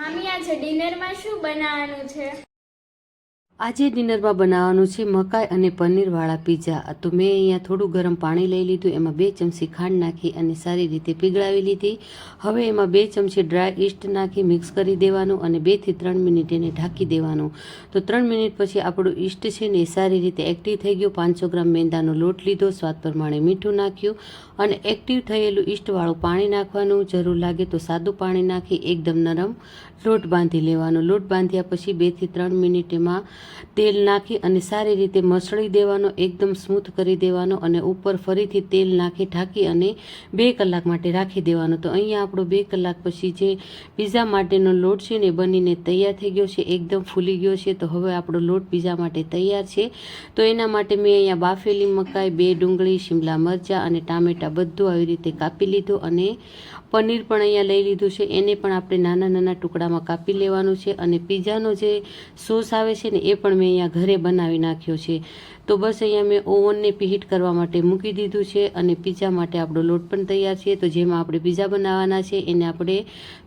મામી આજે ડિનરમાં શું બનાવવાનું છે? આજે ડિનરમાં બનાવવાનું છે મકાઈ અને પનીરવાળા પીઝા. તો મેં અહીંયા થોડું ગરમ પાણી લઈ લીધું, એમાં 2 ચમચી ખાંડ નાખી અને સારી રીતે પીગળાવી લીધી. હવે એમાં 2 ચમચી ડ્રાય ઈસ્ટ નાખી મિક્સ કરી દેવાનું અને 2 થી 3 મિનિટ એને ઢાંકી દેવાનું. તો 3 મિનિટ પછી આપણું ઈસ્ટ છે ને એ સારી રીતે એક્ટિવ થઈ ગયું. 500 ગ્રામ મેંદાનો લોટ લીધો, સ્વાદ પ્રમાણે મીઠું નાખ્યું અને એક્ટિવ થયેલું ઈસ્ટવાળું પાણી નાખવાનું. જરૂર લાગે તો સાદું પાણી નાખી એકદમ નરમ લોટ બાંધી લેવાનો. લોટ બાંધ્યા પછી 2 થી 3 મિનિટ એમાં તેલ નાખી અને સારી રીતે મસળી દેવાનો, એકદમ સ્મૂથ કરી દેવાનો અને ઉપર ફરીથી તેલ નાખી ઢાંકી અને 2 કલાક માટે રાખી દેવાનો. તો અહીંયા આપણો 2 કલાક પછી જે પીઝા માટેનો લોટ છે ને બનીને તૈયાર થઈ ગયો છે, એકદમ ફૂલી ગયો છે. તો હવે આપણો લોટ પીઝા માટે તૈયાર છે. તો એના માટે મેં અહીંયા બાફેલી મકાઈ, 2 ડુંગળી, શિમલા મરચાં અને ટામેટાં બધું આવી રીતે કાપી લીધું અને પનીર પણ અહીંયા લઈ લીધું છે. એને પણ આપણે નાના નાના ટુકડામાં કાપી લેવાનું છે અને પીઝાનો જે સોસ આવે છે ને એ પણ મેં અહીંયા ઘરે બનાવી નાખ્યો છે. તો બસ અહીંયા મેં ઓવનને પ્રીહીટ કરવા માટે મૂકી દીધું છે અને પીઝા માટે આપણો લોટ પણ તૈયાર છે. તો જેમાં આપણે પીઝા બનાવવાના છે એને આપણે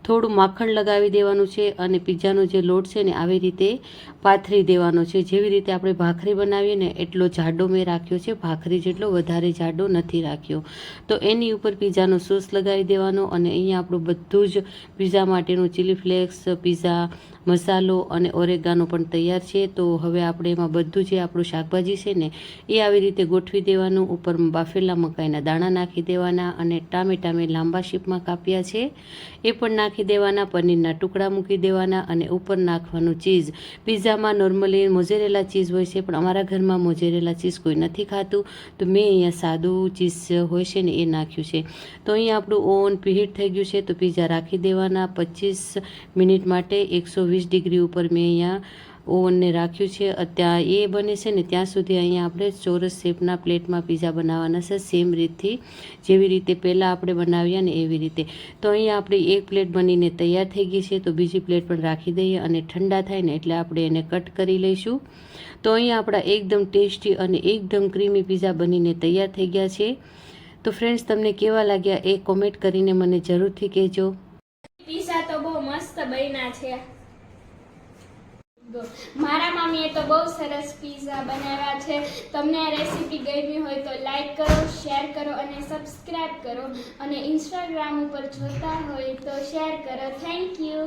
થોડું માખણ લગાવી દેવાનું છે અને પીઝાનો જે લોટ છે ને આવી રીતે પાથરી દેવાનો છે. જેવી રીતે આપણે ભાખરી બનાવીએ ને એટલો જાડો મેં રાખ્યો છે, ભાખરી જેટલો વધારે જાડો નથી રાખ્યો. તો એની ઉપર પીઝાનો સોસ લગાવી દેવાનો અને અહીંયા આપણું બધું જ પીઝા માટેનું ચીલી ફ્લેક્સ, પીઝા મસાલો અને ઓરેગાનો પણ તૈયાર છે. તો હવે આપણે એમાં બધું જે આપણું શાકભાજી છે ને એ આવી રીતે ગોઠવી દેવાનું. ઉપર બાફેલા મકાઈના દાણા નાખી દેવાના અને ટામેટા મેં લાંબા શેપમાં કાપ્યા છે એ પણ નાખી દેવાના. પનીરના ટુકડા મૂકી દેવાના અને ઉપર નાખવાનું ચીઝ. પીઝામાં નોર્મલી મોઝેરેલા ચીઝ હોય છે, પણ અમારા ઘરમાં મોઝેરેલા ચીઝ કોઈ નથી ખાતું, તો મેં અહીંયા સાદું ચીઝ હોય છે ને એ નાખ્યું છે. તો અહીંયા આપણું ઓવન પ્રીહીટ થઈ ગયું છે. તો પીઝા રાખી દેવાના 25 મિનિટ માટે 120 ડિગ્રી ઉપર મેં અહીંયા ઓવનને રાખ્યું છે. ત્યાં એ બને છે ને ત્યાં સુધી અહીંયા આપણે ચોરસ શેપના પ્લેટમાં પીઝા બનાવવાના છે, સેમ રીતથી જેવી રીતે પહેલાં આપણે બનાવ્યા ને એવી રીતે. તો અહીંયા આપણી એક પ્લેટ બનીને તૈયાર થઈ ગઈ છે. તો બીજી પ્લેટ પણ રાખી દઈએ અને ઠંડા થાય ને એટલે આપણે એને કટ કરી લઈશું. તો અહીંયા આપણા એકદમ ટેસ્ટી અને એકદમ ક્રીમી પીઝા બનીને તૈયાર થઈ ગયા છે. તો ફ્રેન્ડ્સ, તમને કેવા લાગ્યા એ કોમેન્ટ કરીને મને જરૂરથી કહેજો. પીઝા તો બહુ મસ્ત બન્યા છે. મારા મામીએ તો બહુ સરસ પીઝા બનાવ્યા છે. તમને આ રેસીપી ગમી હોય તો લાઈક કરો, શેર કરો અને સબસ્ક્રાઈબ કરો અને ઇન્સ્ટાગ્રામ ઉપર જોતા હોય તો શેર કરો. Thank you.